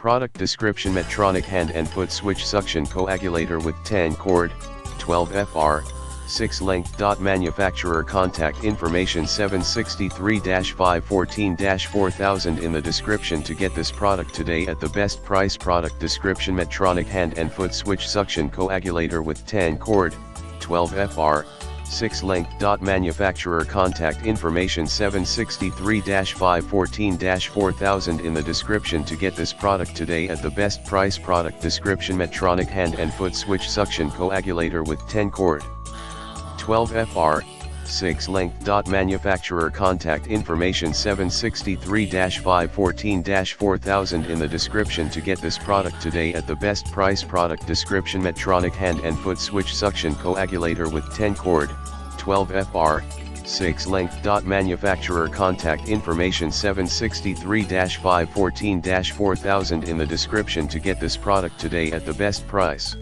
Product description: Medtronic hand and foot switch suction coagulator with 10 cord, 12 FR, 6 length. Manufacturer contact information 763-514-4000 in the description to get this product today at the best price. Product description: Medtronic hand and foot switch suction coagulator with 10 cord, 12 FR, 6 length. Manufacturer contact information 763-514-4000 in the description to get this product today at the best price. Product description: Medtronic hand and foot switch suction coagulator with 10 cord, 12 FR, 6 length. Manufacturer contact information 763-514-4000 in the description to get this product today at the best price. Product description: Medtronic hand and foot switch suction coagulator with 10 cord, 12 FR, 6 length. Manufacturer contact information 763-514-4000 in the description to get this product today at the best price.